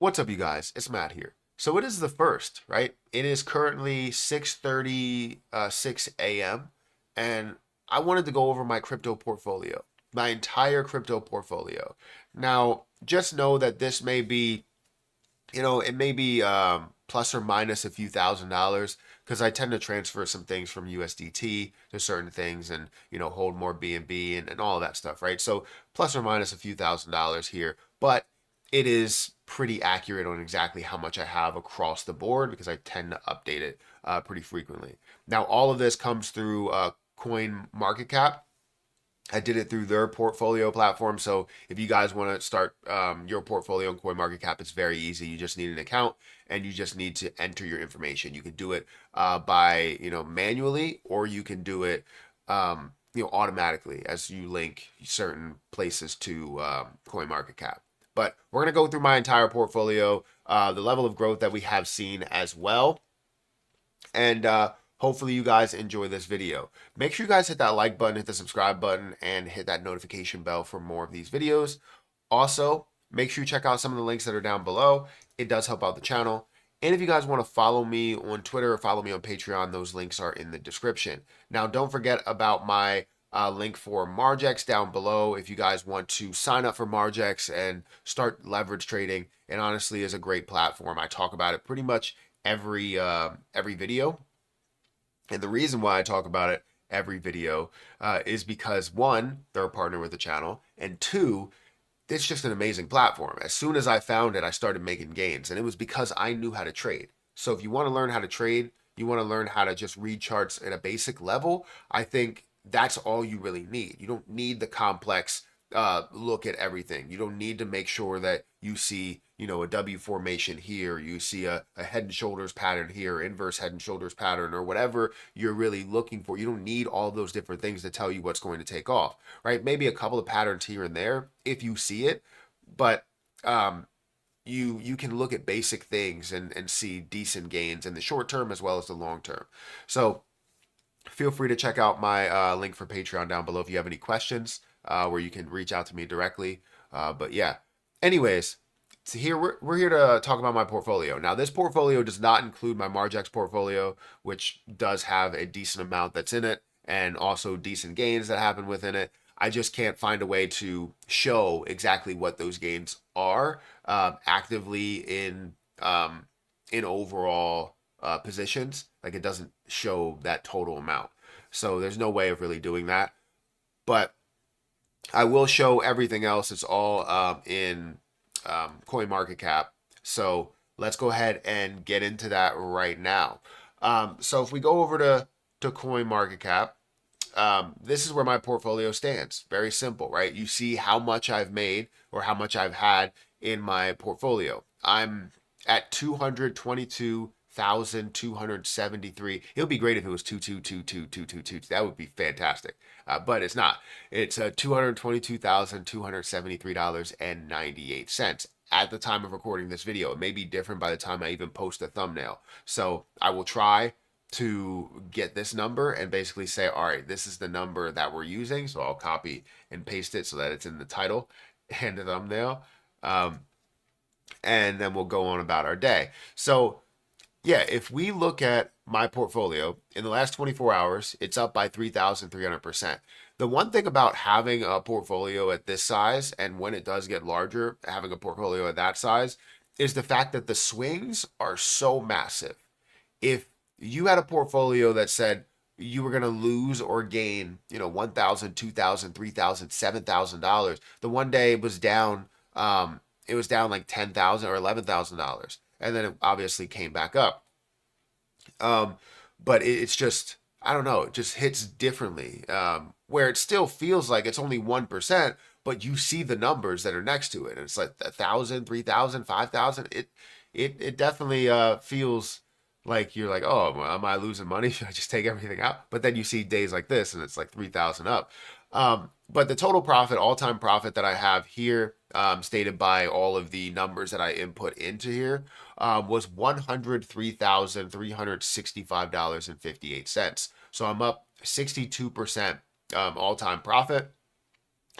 What's up, you guys? It's Matt here. So it is the first, right? It is currently 6:36 a.m. and I wanted to go over my crypto portfolio, my entire crypto portfolio. Now, just know that this may be, it may be plus or minus a few $1,000s because I tend to transfer some things from USDT to certain things and, hold more BNB and all of that stuff, right? So plus or minus a few $1,000s here, but it is pretty accurate on exactly how much I have across the board because I tend to update it pretty frequently. Now, all of this comes through Coin Market Cap. I did it through their portfolio platform. So if you guys want to start your portfolio on CoinMarketCap, it's very easy. You just need an account and you just need to enter your information. You can do it by manually, or you can do it automatically as you link certain places to CoinMarketCap. But we're gonna go through my entire portfolio, the level of growth that we have seen as well, and hopefully you guys enjoy this video. Make sure you guys hit that like button, hit the subscribe button, and hit that notification bell for more of these videos. Also, make sure you check out some of the links that are down below. It does help out the channel. And if you guys want to follow me on Twitter or follow me on Patreon, those links are in the description. Now, don't forget about my link for Margex down below if you guys want to sign up for Margex and start leverage trading. It honestly is a great platform. I talk about it pretty much every video. And the reason why I talk about it every video is because one, they're a partner with the channel, and two, it's just an amazing platform. As soon as I found it, I started making gains, and it was because I knew how to trade. So if you want to learn how to trade, you want to learn how to just read charts at a basic level, I think that's all you really need. You don't need the complex look at everything. You don't need to make sure that you see, a W formation here, you see a head and shoulders pattern here, inverse head and shoulders pattern, or whatever you're really looking for. You don't need all those different things to tell you what's going to take off, right? Maybe a couple of patterns here and there if you see it, but you can look at basic things and see decent gains in the short term as well as the long term. So feel free to check out my link for Patreon down below if you have any questions, where you can reach out to me directly. But yeah, anyways, so here we're here to talk about my portfolio. Now, this portfolio does not include my Margex portfolio, which does have a decent amount that's in it and also decent gains that happen within it. I just can't find a way to show exactly what those gains are actively in overall positions. Like, it doesn't show that total amount. So there's no way of really doing that. But I will show everything else. It's all in CoinMarketCap. So let's go ahead and get into that right now. So if we go over to CoinMarketCap, this is where my portfolio stands. Very simple, right? You see how much I've made or how much I've had in my portfolio. I'm at 222,273. It would be great if it was 2222222. That would be fantastic. But it's not. It's $222,273.98 at the time of recording this video. It may be different by the time I even post a thumbnail. So I will try to get this number and basically say, all right, this is the number that we're using. So I'll copy and paste it so that it's in the title and the thumbnail. And then we'll go on about our day. So yeah, if we look at my portfolio in the last 24 hours, it's up by 3,300%. The one thing about having a portfolio at this size, and when it does get larger, having a portfolio at that size, is the fact that the swings are so massive. If you had a portfolio that said you were going to lose or gain, $1,000, $2,000, $3,000, $7,000, the one day it was down like $10,000 or $11,000, and then it obviously came back up. But it's just, I don't know, it just hits differently. Where it still feels like it's only 1%, but you see the numbers that are next to it, and it's like 1,000, 3,000, 5,000. It definitely feels like you're like, oh, am I losing money? Should I just take everything out? But then you see days like this, and it's like 3,000 up. But the total profit, all-time profit that I have here, stated by all of the numbers that I input into here, was $103,365.58. So I'm up 62% all-time profit.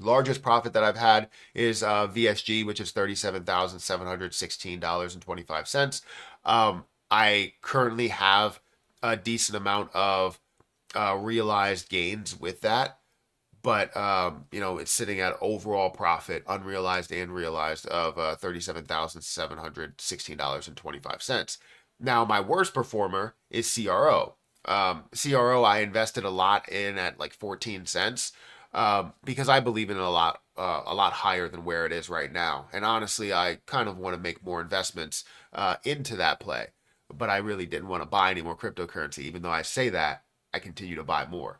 Largest profit that I've had is VSG, which is $37,716.25. I currently have a decent amount of realized gains with that, but it's sitting at overall profit, unrealized and realized, of $37,716.25. Now, my worst performer is CRO. CRO, I invested a lot in at like 14 cents because I believe in it a lot higher than where it is right now. And honestly, I kind of want to make more investments into that play, but I really didn't want to buy any more cryptocurrency. Even though I say that, I continue to buy more.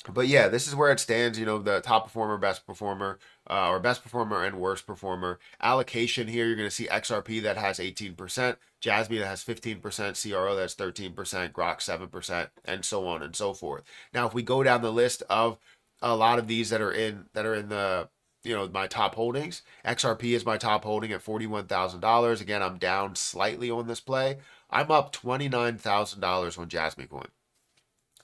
But yeah, this is where it stands. The top performer, best performer, or best performer and worst performer. Allocation here, you're going to see XRP that has 18%, Jasmine that has 15%, CRO that's 13%, Grok 7%, and so on and so forth. Now, if we go down the list of a lot of these that are in the my top holdings, XRP is my top holding at $41,000. Again, I'm down slightly on this play. I'm up $29,000 on Jasmine Coin.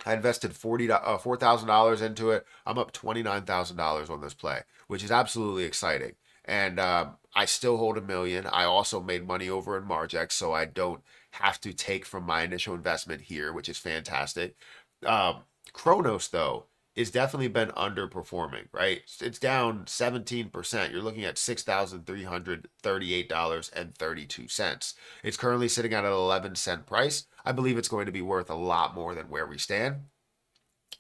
I invested $4,000 into it. I'm up $29,000 on this play, which is absolutely exciting. And I still hold $1 million. I also made money over in Margex, so I don't have to take from my initial investment here, which is fantastic. Kronos, though, is definitely been underperforming, right? It's down 17%. You're looking at $6,338.32. It's currently sitting at an 11-cent price. I believe it's going to be worth a lot more than where we stand.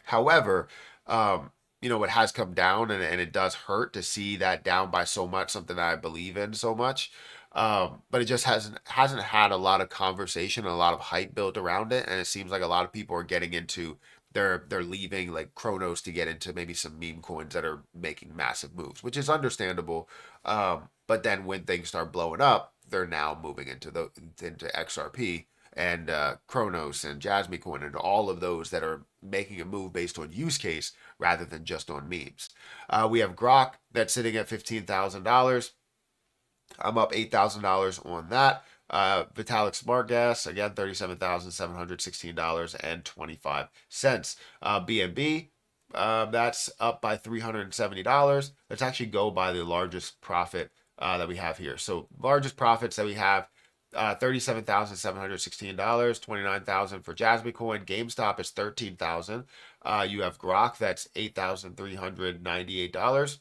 However, it has come down, and it does hurt to see that down by so much, something that I believe in so much. But it just hasn't had a lot of conversation and a lot of hype built around it, and it seems like a lot of people are getting into they're leaving like Kronos to get into maybe some meme coins that are making massive moves, which is understandable. But then when things start blowing up, they're now moving into XRP and Kronos and Jasmine Coin and all of those that are making a move based on use case rather than just on memes. We have Grok that's sitting at $15,000. I'm up $8,000 on that. Vitalik Smart Gas, again, $37,716.25. BNB, that's up by $370. Let's actually go by the largest profit that we have here. So largest profits that we have, $37,716, $29,000 for Jasmine Coin. GameStop is $13,000. You have Grok, that's $8,398.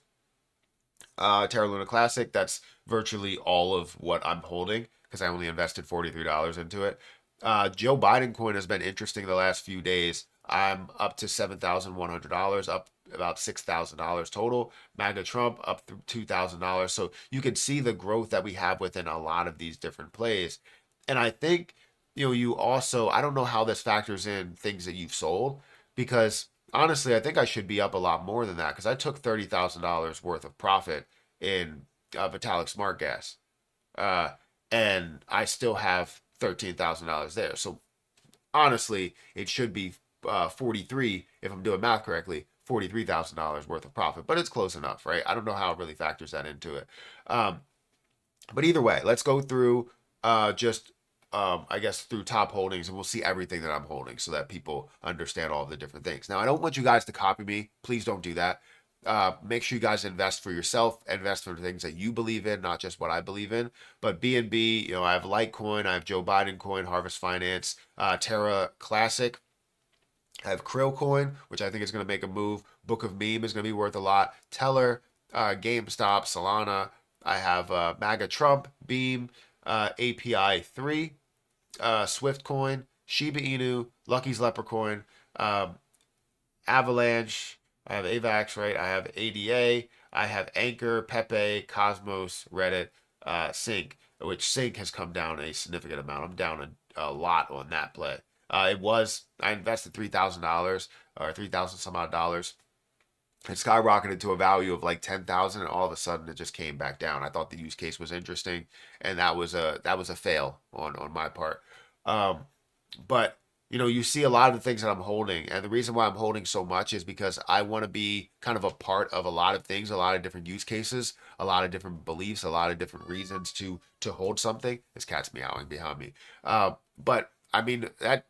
Terra Luna Classic, that's virtually all of what I'm holding because I only invested $43 into it. Joe Biden coin has been interesting the last few days. I'm up to $7,100, up about $6,000 total. MAGA Trump up $2,000. So you can see the growth that we have within a lot of these different plays. And I think, you also, I don't know how this factors in things that you've sold, because honestly, I think I should be up a lot more than that because I took $30,000 worth of profit in Vitalik Smart Gas. And I still have $13,000 there. So honestly, it should be 43, if I'm doing math correctly, $43,000 worth of profit, but it's close enough, right? I don't know how it really factors that into it. But either way, let's go through I guess through top holdings, and we'll see everything that I'm holding so that people understand all the different things. Now, I don't want you guys to copy me. Please don't do that. Make sure you guys invest for yourself, invest for things that you believe in, not just what I believe in. But BNB, I have Litecoin, I have Joe Biden coin, Harvest Finance, Terra Classic. I have Krill coin, which I think is going to make a move. Book of Meme is going to be worth a lot. Teller, GameStop, Solana. I have MAGA Trump, Beam, API 3, Swift coin, Shiba Inu, Lucky's Leprechaun, Avalanche. I have AVAX, right? I have ADA. I have Anchor, Pepe, Cosmos, Reddit, Sync, which Sync has come down a significant amount. I'm down a lot on that play. I invested $3,000 or 3,000 some odd dollars. It skyrocketed to a value of like 10,000, and all of a sudden it just came back down. I thought the use case was interesting, and that was a fail on my part. But you see a lot of the things that I'm holding, and the reason why I'm holding so much is because I want to be kind of a part of a lot of things, a lot of different use cases, a lot of different beliefs, a lot of different reasons to hold something. This cat's meowing behind me. But I mean that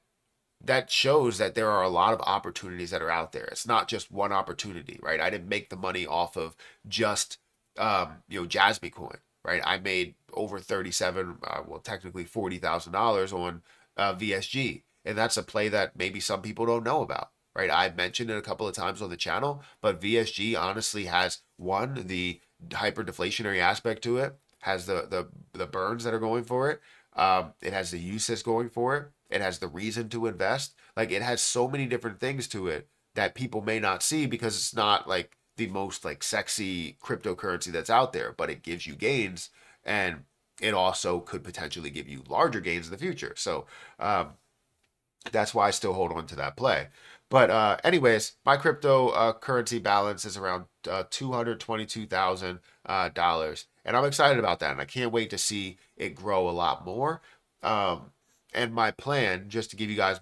that shows that there are a lot of opportunities that are out there. It's not just one opportunity, right? I didn't make the money off of just Jasmine coin, right? I made over 37, well, technically $40,000 on VSG, and that's a play that maybe some people don't know about, right? I've mentioned it a couple of times on the channel, but VSG honestly has one, the hyper deflationary aspect to it, has the burns that are going for it. It has the use that's going for it. It has the reason to invest. Like, it has so many different things to it that people may not see because it's not like the most like sexy cryptocurrency that's out there, but it gives you gains, and it also could potentially give you larger gains in the future. So that's why I still hold on to that play. But anyways, my cryptocurrency balance is around $222,000, and I'm excited about that, and I can't wait to see it grow a lot more. Um, and my plan, just to give you guys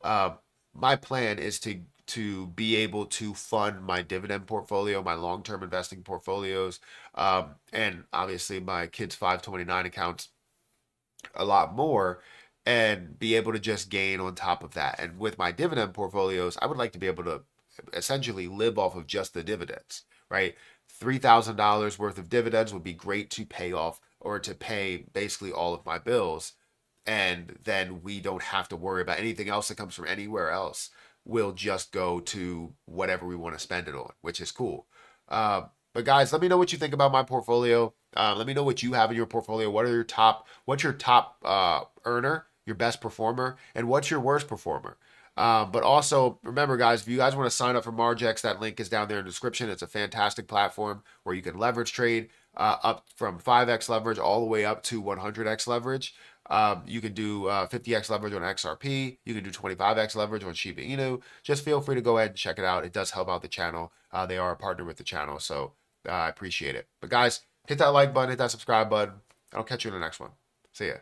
uh, my plan is to be able to fund my dividend portfolio, my long-term investing portfolios, and obviously my kids' 529 accounts a lot more, and be able to just gain on top of that. And with my dividend portfolios, I would like to be able to essentially live off of just the dividends, right? $3,000 worth of dividends would be great to pay off or to pay basically all of my bills. And then we don't have to worry about anything else that comes from anywhere else. We'll just go to whatever we want to spend it on, which is cool. But guys, let me know what you think about my portfolio. Let me know what you have in your portfolio. What's your top earner, your best performer, and what's your worst performer? But also remember, guys, if you guys want to sign up for Margex, that link is down there in the description. It's a fantastic platform where you can leverage trade up from 5x leverage all the way up to 100x leverage. You can do 50x leverage on XRP. You can do 25x leverage on Shiba Inu. Just feel free to go ahead and check it out. It does help out the channel. They are a partner with the channel, so I appreciate it. But guys, hit that like button, hit that subscribe button. I'll catch you in the next one. See ya.